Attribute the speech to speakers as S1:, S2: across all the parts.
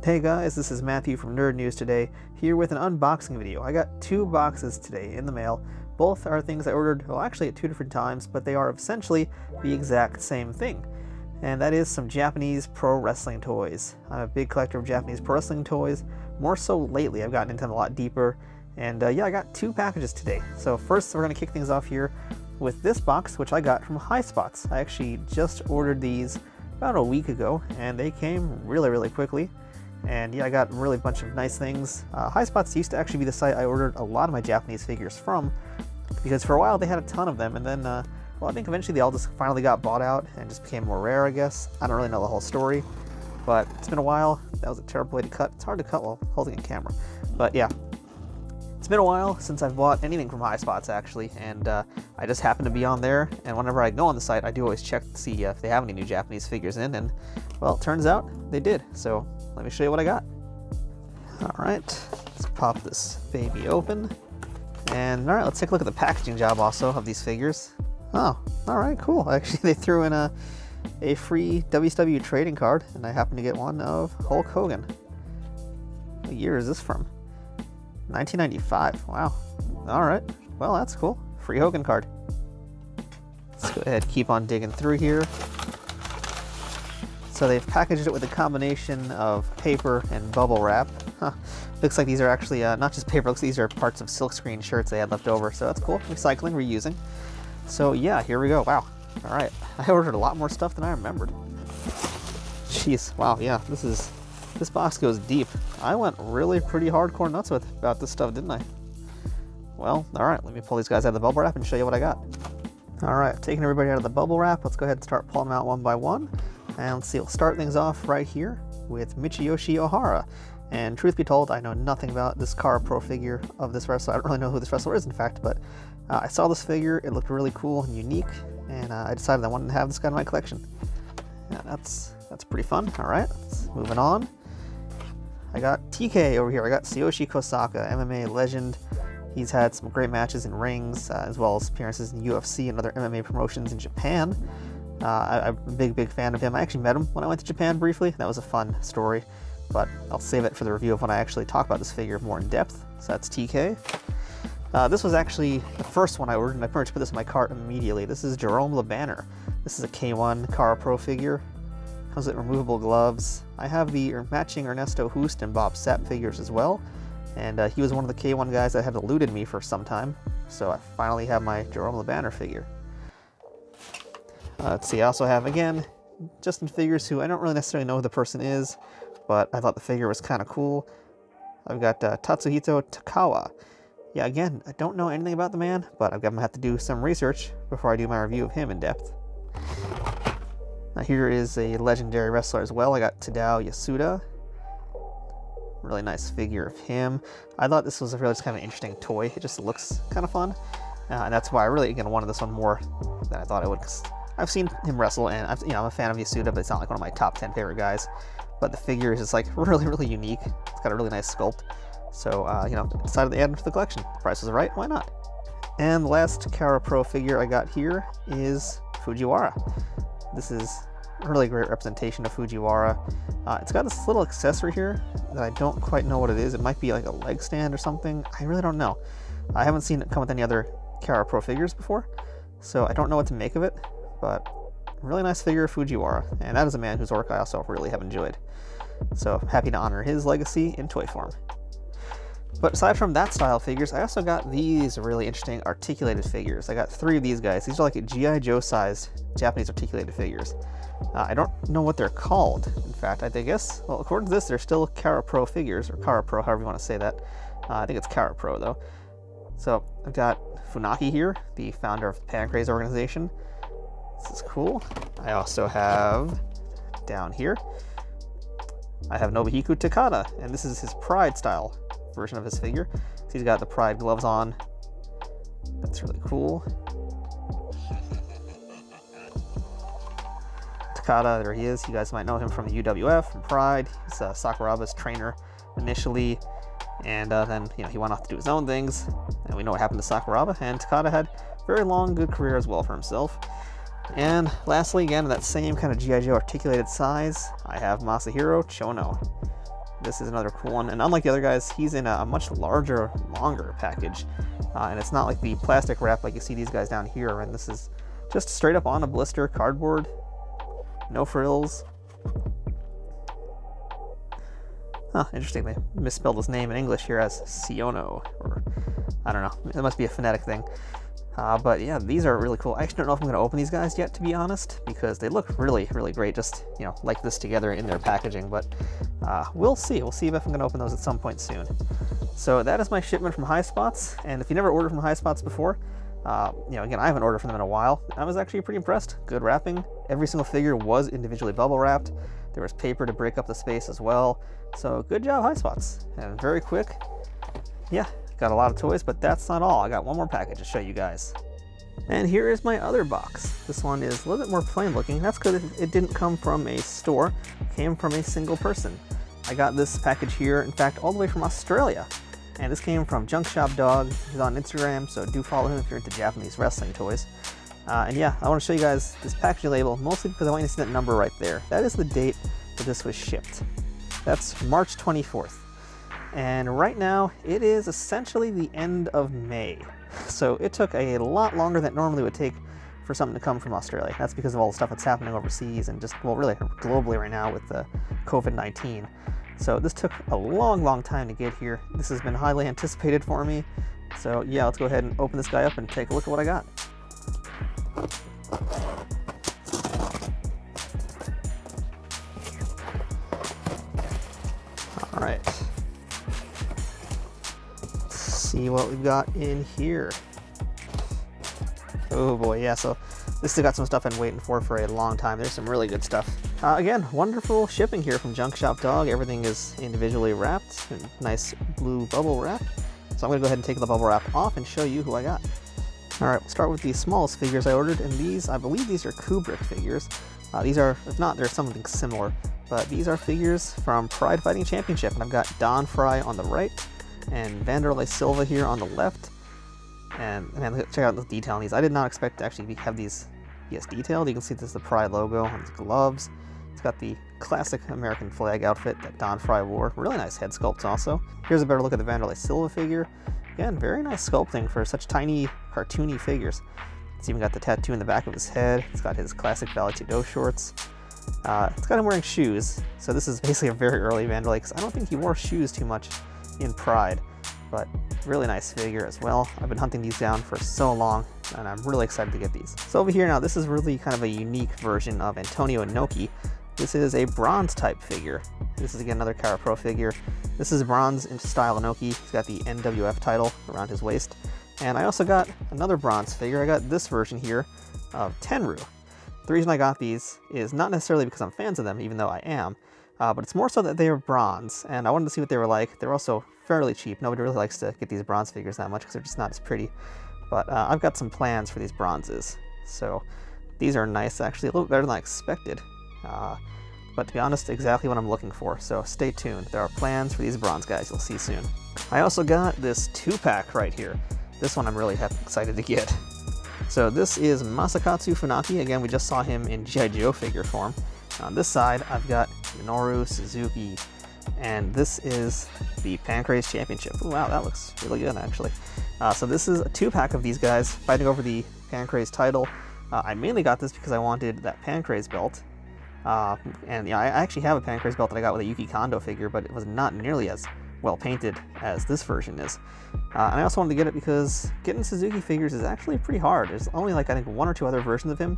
S1: Hey guys, this is Matthew from Nerd News Today, here with an unboxing video. I got 2 boxes today in the mail. Both are things I ordered, well actually at 2 different times, but they are essentially the exact same thing. And that is some Japanese pro wrestling toys. I'm a big collector of Japanese pro wrestling toys, more so lately. I've gotten into them a lot deeper. And yeah, I got 2 packages today. So first we're going to kick things off here with this box, which I got from Highspots. I actually just ordered these about a week ago, and they came really quickly. And yeah, I got really a bunch of nice things. Highspots used to actually be the site I ordered a lot of my Japanese figures from, because for a while they had a ton of them, and then, well, I think eventually they all just finally got bought out and just became more rare, I guess. I don't really know the whole story, but it's been a while. That was a terrible way to cut. It's hard to cut while holding a camera. But yeah, it's been a while since I've bought anything from Highspots, actually, and I just happen to be on there, and whenever I go on the site, I do always check to see if they have any new Japanese figures in, and, well, it turns out they did, so let me show you what I got. Alright, let's pop this baby open. And alright, let's take a look at the packaging job also of these figures. Oh, alright, cool. Actually, they threw in a free WCW trading card, and I happen to get one of Hulk Hogan. What year is this from? 1995. Wow. Alright, well, that's cool. Free Hogan card. Let's go ahead and keep on digging through here. So they've packaged it with a combination of paper and bubble wrap. Huh. Looks like these are actually not just paper, looks like these are parts of silkscreen shirts they had left over, so that's cool. Recycling, reusing. So yeah, here we go. Wow. Alright. I ordered a lot more stuff than I remembered. Jeez. Wow, yeah, this box goes deep. I went really pretty hardcore nuts about this stuff, didn't I? Well, alright, let me pull these guys out of the bubble wrap and show you what I got. Alright, taking everybody out of the bubble wrap, let's go ahead and start pulling them out one by one. And let's see, we'll start things off right here with Michiyoshi Ohara. And truth be told, I know nothing about this charapro figure of this wrestler. I don't really know who this wrestler is, in fact, but I saw this figure, it looked really cool and unique, and I decided I wanted to have this guy in my collection. Yeah, that's pretty fun. Alright, moving on. I got TK over here. I got Tsuyoshi Kosaka, MMA legend. He's had some great matches in rings, as well as appearances in UFC and other MMA promotions in Japan. I'm a big fan of him. I actually met him when I went to Japan briefly. That was a fun story, but I'll save it for the review of when I actually talk about this figure more in depth. So that's TK. This was actually the first one I ordered, and I pretty much put this in my cart immediately. This is Jerome LeBanner. This is a K1 charapro figure. Comes with removable gloves. I have the matching Ernesto Hoost and Bob Sapp figures as well, and he was one of the K1 guys that had eluded me for some time, so I finally have my Jerome LeBanner figure. Let's see, I also have, again, Justin figures who I don't really necessarily know who the person is, but I thought the figure was kind of cool. I've got Tatsuhito Takawa. Yeah, again, I don't know anything about the man, but I'm going to have to do some research before I do my review of him in depth. Now here is a legendary wrestler as well. I got Tadao Yasuda. Really nice figure of him. I thought this was a really just kind of interesting toy. It just looks kind of fun, and that's why I really, again, wanted this one more than I thought I would. I've seen him wrestle, and I'm a fan of Yasuda, but it's not like one of my top 10 favorite guys. But the figure is just like really unique. It's got a really nice sculpt. So, decided to add him to the collection. The price was right, why not? And the last charapro figure I got here is Fujiwara. This is a really great representation of Fujiwara. It's got this little accessory here that I don't quite know what it is. It might be like a leg stand or something. I really don't know. I haven't seen it come with any other charapro figures before, so I don't know what to make of it. But really nice figure of Fujiwara, and that is a man whose work I also really have enjoyed. So happy to honor his legacy in toy form. But aside from that style figures, I also got these really interesting articulated figures. I got 3 of these guys. These are like G.I. Joe sized Japanese articulated figures. I don't know what they're called, in fact. I guess, well, according to this, they're still charapro figures, or charapro, however you want to say that. I think it's charapro though. So I've got Funaki here, the founder of the Pancrase organization. This is cool. I also have, down here, I have Nobuhiko Takada, and this is his Pride style version of his figure. So he's got the Pride gloves on. That's really cool. Takada, there he is. You guys might know him from the UWF, from Pride. He's Sakuraba's trainer initially, and then he went off to do his own things, and we know what happened to Sakuraba, and Takada had a very long, good career as well for himself. And lastly, again, in that same kind of G.I. Joe articulated size, I have Masahiro Chono. This is another cool one, and unlike the other guys, he's in a much larger, longer package, and it's not like the plastic wrap like you see these guys down here, and this is just straight up on a blister cardboard, no frills. Huh, interesting, they misspelled his name in English here as Siono, or I don't know, it must be a phonetic thing. But yeah, these are really cool. I actually don't know if I'm going to open these guys yet, to be honest, because they look really, really great, just, you know, like this together in their packaging, but we'll see. We'll see if I'm going to open those at some point soon. So that is my shipment from Highspots, and if you never ordered from Highspots before, you know, again, I haven't ordered from them in a while. I was actually pretty impressed. Good wrapping. Every single figure was individually bubble wrapped. There was paper to break up the space as well. So good job, Highspots. And very quick. Yeah, got a lot of toys, but that's not all. I got one more package to show you guys. And here is my other box. This one is a little bit more plain looking. That's because it didn't come from a store. It came from a single person. I got this package here, in fact, all the way from Australia. And this came from Junk Shop Dog. He's on Instagram, so do follow him if you're into Japanese wrestling toys. And yeah, I want to show you guys this packaging label, mostly because I want you to see that number right there. That is the date that this was shipped. That's March 24th. And right now, it is essentially the end of May. So it took a lot longer than it normally would take for something to come from Australia. That's because of all the stuff that's happening overseas and just, well, really globally right now with the COVID-19. So this took a long, long time to get here. This has been highly anticipated for me. So yeah, let's go ahead and open this guy up and take a look at what I got. All right. Let's see what we've got in here. Oh boy, yeah, so this has got some stuff I've been waiting for a long time. There's some really good stuff. Again, wonderful shipping here from Junk Shop Dog. Everything is individually wrapped, and nice blue bubble wrap. So I'm gonna go ahead and take the bubble wrap off and show you who I got. All right, we'll start with the smallest figures I ordered, and these, I believe these are Kubrick figures. These are, if not, they're something similar, but these are figures from Pride Fighting Championship, and I've got Don Fry on the right, and Vanderlei Silva here on the left. And man, check out the detail on these. I did not expect to actually have these detailed. You can see this is the Pride logo on his gloves. It's got the classic American flag outfit that Don Fry wore. Really nice head sculpts also. Here's a better look at the Vanderlei Silva figure. Again, very nice sculpting for such tiny, cartoony figures. It's even got the tattoo in the back of his head. It's got his classic Vale Tudo shorts. It's got him wearing shoes. So this is basically a very early Vanderlei, because I don't think he wore shoes too much in Pride. But really nice figure as well. I've been hunting these down for so long, and I'm really excited to get these. So over here now, this is really kind of a unique version of Antonio Inoki. This is a bronze type figure. This is again another charapro figure. This is bronze in style Inoki. He's got the NWF title around his waist. And I also got another bronze figure. I got this version here of Tenru. The reason I got these is not necessarily because I'm fans of them, even though I am, but it's more so that they are bronze, and I wanted to see what they were like. They're also fairly cheap. Nobody really likes to get these bronze figures that much because they're just not as pretty. But I've got some plans for these bronzes. So these are nice, actually, a little bit better than I expected. But to be honest, exactly what I'm looking for. So stay tuned. There are plans for these bronze guys. You'll see soon. I also got this 2-pack right here. This one I'm really excited to get. So this is Masakatsu Funaki. Again, we just saw him in G.I. Joe figure form. On this side, I've got Minoru Suzuki, and this is the Pancrase Championship. Ooh, wow, that looks really good, actually. So this is a 2-pack of these guys fighting over the Pancrase title. I mainly got this because I wanted that Pancrase belt. And yeah, I actually have a Pancrase belt that I got with a Yuki Kondo figure, but it was not nearly as well painted as this version is. And I also wanted to get it because getting Suzuki figures is actually pretty hard. There's only like, I think, 1 or 2 other versions of him.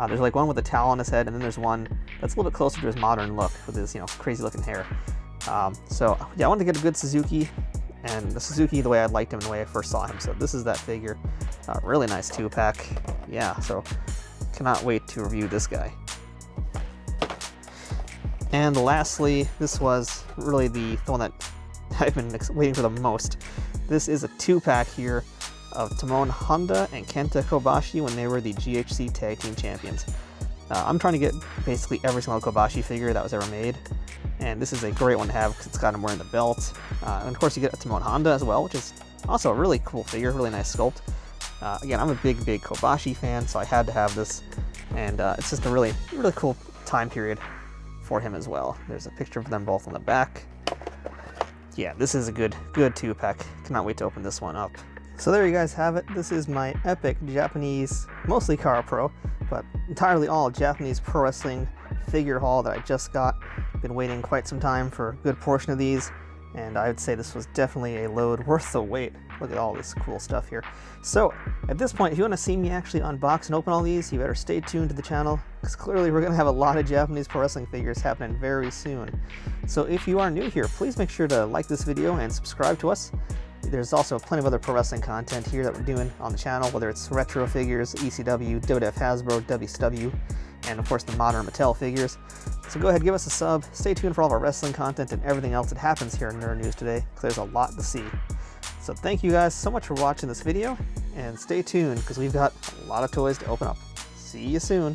S1: There's like one with a towel on his head, and then there's one that's a little bit closer to his modern look with his, crazy looking hair. So yeah, I wanted to get a good Suzuki, and the Suzuki the way I liked him and the way I first saw him. So this is that figure. Really nice 2-pack. Yeah, so cannot wait to review this guy. And lastly, this was really the one that I've been waiting for the most. This is a 2-pack here of Timon Honda and Kenta Kobashi when they were the GHC Tag Team Champions. I'm trying to get basically every single Kobashi figure that was ever made, and this is a great one to have because it's got him wearing the belt. And of course you get a Timon Honda as well, which is also a really cool figure, really nice sculpt. Again, I'm a big Kobashi fan, so I had to have this, and it's just a really cool time period for him as well. There's a picture of them both on the back. Yeah, this is a good 2-pack. Cannot wait to open this one up. So there you guys have it. This is my epic Japanese, mostly charapro, but entirely all Japanese pro wrestling figure haul that I just got. Been waiting quite some time for a good portion of these, and I would say this was definitely a load worth the wait. Look at all this cool stuff here. So at this point, if you want to see me actually unbox and open all these, you better stay tuned to the channel, because clearly we're going to have a lot of Japanese pro wrestling figures happening very soon. So if you are new here, please make sure to like this video and subscribe to us. There's also plenty of other pro wrestling content here that we're doing on the channel, whether it's retro figures, ECW, WWF Hasbro, WCW, and of course the modern Mattel figures. So go ahead, give us a sub, stay tuned for all of our wrestling content and everything else that happens here in Nerd News today, because there's a lot to see. So thank you guys so much for watching this video, and stay tuned because we've got a lot of toys to open up. See you soon.